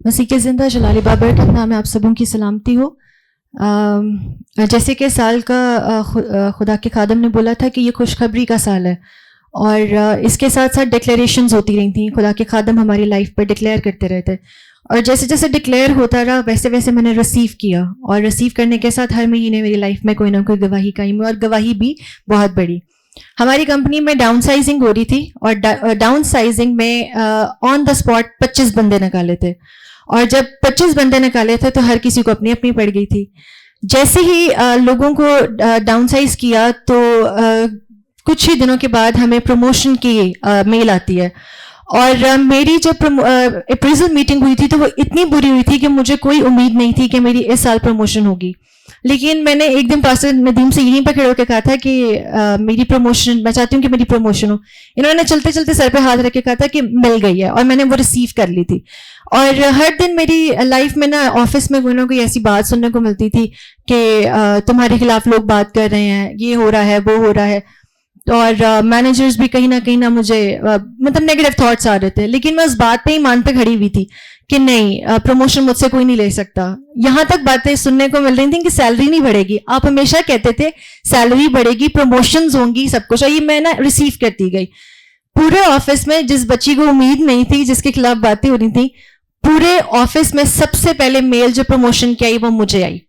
مسیح کے زندہ جلالی بابر کا نام ہے، آپ سبوں کی سلامتی ہو. جیسے کہ سال کا خدا کے خادم نے بولا تھا کہ یہ خوشخبری کا سال ہے، اور اس کے ساتھ ساتھ ڈکلیریشنز ہوتی رہی تھیں. خدا کے خادم ہماری لائف پر ڈکلیئر کرتے رہتے، اور جیسے جیسے ڈکلیئر ہوتا رہا ویسے ویسے میں نے ریسیو کیا، اور ریسیو کرنے کے ساتھ ہر مہینے میری لائف میں کوئی نہ کوئی گواہی قائم ہوئی، اور گواہی بھی بہت بڑی. ہماری کمپنی میں ڈاؤن سائزنگ ہو رہی تھی، اور ڈاؤن سائزنگ میں آن دا اسپاٹ 25 بندے نکالے تھے، اور جب 25 بندے نکالے تھے تو ہر کسی کو اپنی اپنی پڑ گئی تھی. جیسے ہی لوگوں کو ڈاؤن سائز کیا تو کچھ ہی دنوں کے بعد ہمیں پروموشن کی میل آتی ہے، اور میری جب اپریزل میٹنگ ہوئی تھی تو وہ اتنی بری ہوئی تھی کہ مجھے کوئی امید نہیں تھی کہ میری اس سال پروموشن ہوگی. لیکن میں نے ایک دن پاسٹر ندیم سے یہیں پہ کھڑے ہو کے کہا تھا کہ میری پروموشن، میں چاہتی ہوں کہ میری پروموشن ہو. انہوں نے چلتے چلتے سر پہ ہاتھ رکھ کے کہا تھا کہ مل گئی ہے، اور میں نے وہ ریسیو کر لی تھی. اور ہر دن میری لائف میں نا آفس میں کوئی نہ کوئی ایسی بات سننے کو ملتی تھی کہ تمہارے خلاف لوگ بات کر رہے ہیں، یہ ہو رہا ہے وہ ہو رہا ہے، اور مینیجرز بھی کہیں نہ مجھے مطلب نیگیٹو تھاٹس آ رہے تھے. لیکن میں اس بات پہ ایمان پہ کھڑی ہوئی تھی کہ نہیں، پروموشن مجھ سے کوئی نہیں لے سکتا. یہاں تک باتیں سننے کو مل رہی تھیں کہ سیلری نہیں بڑھے گی. آپ ہمیشہ کہتے تھے سیلری بڑھے گی، پروموشنز ہوں گی، سب کچھ. اور یہ میں نا ریسیو کرتی گئی. پورے آفس میں جس بچی کو امید نہیں تھی، جس کے خلاف باتیں ہو رہی تھیں، پورے آفس میں سب سے پہلے میل جو پروموشن کی آئی وہ مجھے آئی.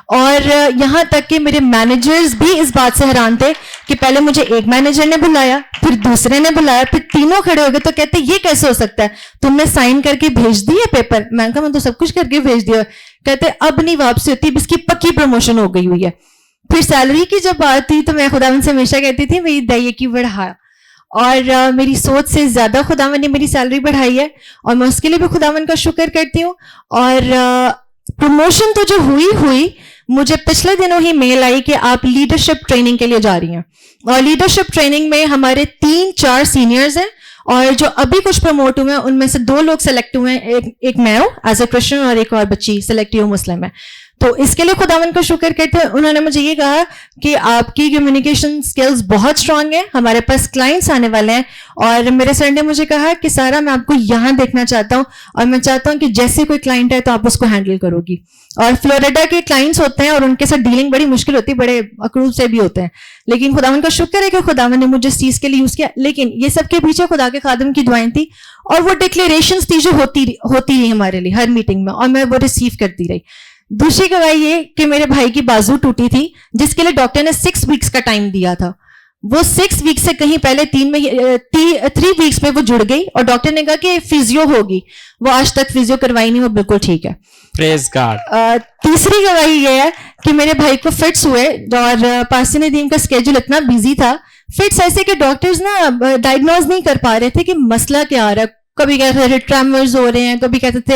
اور یہاں تک کہ میرے مینیجرز بھی اس بات سے حیران تھے کہ پہلے مجھے ایک مینیجر نے بلایا، پھر دوسرے نے بلایا، پھر تینوں کھڑے ہو گئے تو کہتے یہ کیسے ہو سکتا ہے، تم نے سائن کر کے بھیج دی ہے پیپر؟ میں نے کہا میں تو سب کچھ کر کے بھیج دیا. کہتے اب نہیں واپسی ہوتی، اب اس کی پکی پروموشن ہو گئی ہوئی ہے. پھر سیلری کی جب بات تھی تو میں خداوند سے ہمیشہ کہتی تھی میری دائیں کی بڑھا، اور میری سوچ سے زیادہ خداوند نے میری سیلری بڑھائی ہے، اور میں اس کے لیے بھی خداوند کا شکر کرتی ہوں. اور پروموشن تو جو ہوئی مجھے پچھلے دنوں ہی میل آئی کہ آپ لیڈرشپ ٹریننگ کے لیے جا رہی ہیں، اور لیڈرشپ ٹریننگ میں ہمارے 3-4 سینئرز ہیں، اور جو ابھی کچھ پروموٹ ہوئے ہیں ان میں سے 2 لوگ سلیکٹ ہوئے ہیں. ایک میں ہوں ایز اے کرسچن، اور ایک اور بچی سلیکٹ ہوئی مسلم ہے. تو اس کے لیے خداوند کا شکر کرتے ہیں. انہوں نے مجھے یہ کہا کہ آپ کی کمیونیکیشن سکلز بہت اسٹرانگ ہیں، ہمارے پاس کلائنٹس آنے والے ہیں. اور میرے سر نے مجھے کہا کہ سارا میں آپ کو یہاں دیکھنا چاہتا ہوں، اور میں چاہتا ہوں کہ جیسے کوئی کلائنٹ ہے تو آپ اس کو ہینڈل کرو گی. اور فلوریڈا کے کلائنٹس ہوتے ہیں اور ان کے ساتھ ڈیلنگ بڑی مشکل ہوتی ہے، بڑے اکروب سے بھی ہوتے ہیں. لیکن خداوند کا شکر ہے کہ خداوند نے مجھے اس چیز کے لیے یوز کیا. لیکن یہ سب کے پیچھے خدا کے خادم کی دعائیں تھی، اور وہ ڈکلیریشنز تھی جو ہوتی رہی ہمارے لیے ہر میٹنگ میں، اور میں وہ ریسیو کرتی رہی. دوسری گواہی یہ کہ میرے بھائی کی بازو ٹوٹی تھی، جس کے لیے ڈاکٹر نے 6 ویکس کا ٹائم دیا تھا. وہ 6 ویک سے کہیں پہلے 3 ویکس میں وہ جڑ گئی، اور ڈاکٹر نے کہا کہ فیزیو ہوگی. وہ آج تک فیزیو کروائی نہیں، وہ بالکل ٹھیک ہے. پریز گاڈ. تیسری گواہی یہ ہے کہ میرے بھائی کو فٹس ہوئے، اور پاسٹر ندیم کا اسکیجول اتنا بزی تھا. فٹس ایسے کہ ڈاکٹرز نا ڈائگنوز نہیں کر پا رہے تھے کہ مسئلہ کیا آ رہا ہے. کبھی کہتے تھے ٹریمرز ہو رہے ہیں، کبھی کہتے تھے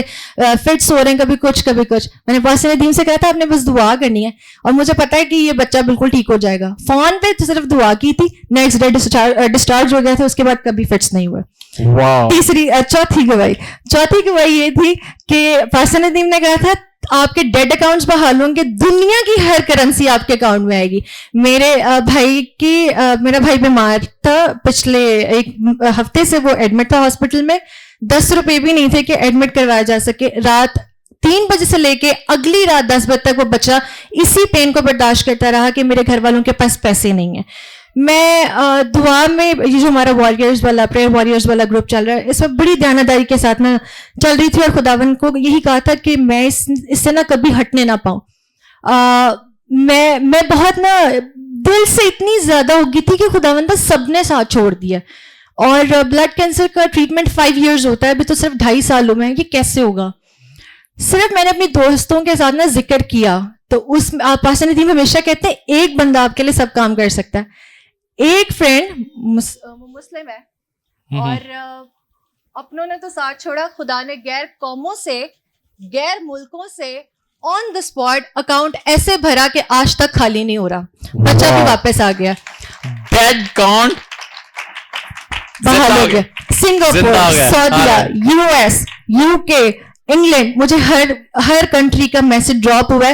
فٹس ہو رہے ہیں، کبھی کچھ. میں نے پاسٹر ندیم سے کہا تھا آپ نے بس دعا کرنی ہے، اور مجھے پتا ہے کہ یہ بچہ بالکل ٹھیک ہو جائے گا. فون پہ صرف دعا کی تھی، نیکسٹ ڈے ڈسچارج ہو گیا تھا، اس کے بعد کبھی فٹس نہیں ہوئے. چوتھی گواہی یہ تھی کہ پاسٹر ندیم نے کہا تھا آپ کے ڈیڈ اکاؤنٹس بحال ہوں گے، دنیا کی ہر کرنسی آپ کے اکاؤنٹ میں آئے گی. میرا بھائی بیمار تھا، پچھلے 1 ہفتے سے وہ ایڈمٹ تھا ہاسپٹل میں. 10 روپے بھی نہیں تھے کہ ایڈمٹ کروایا جا سکے. رات 3 بجے سے لے کے اگلی رات 10 بجے تک وہ بچہ اسی پین کو برداشت کرتا رہا کہ میرے گھر والوں کے پاس پیسے نہیں ہیں. میں دعا میں یہ جو ہمارا واریئرز والا پریئر واریئرز والا گروپ چل رہا ہے، اس میں بڑی دیانتداری کے ساتھ میں چل رہی تھی، اور خداوند کو یہی کہا تھا کہ میں اس سے نہ کبھی ہٹنے نہ پاؤں. میں بہت نا دل سے اتنی زیادہ ہو گئی تھی کہ خداوند سب نے ساتھ چھوڑ دیا. اور بلڈ کینسر کا ٹریٹمنٹ 5 ایئرز ہوتا ہے، ابھی تو صرف 2.5 سال ہوئے ہیں. یہ کیسے ہوگا؟ صرف میں نے اپنی دوستوں کے ساتھ نا ذکر کیا تو اس پاسٹر ندیم ہمیشہ کہتے ہیں ایک بندہ آپ کے لیے سب کام کر سکتا ہے. ایک فرینڈ مسلم ہے، اور اپنوں نے تو ساتھ چھوڑا، خدا نے غیر قوموں سے، غیر ملکوں سے آن دا اسپاٹ اکاؤنٹ ایسے بھرا کہ آج تک خالی نہیں ہو رہا. بچہ بھی واپس آ گیا، ڈیڈ اکاؤنٹ بحال ہو گیا. سنگاپور، سعودیہ، US، UK، انگلینڈ، مجھے ہر کنٹری کا میسج ڈراپ ہوا ہے.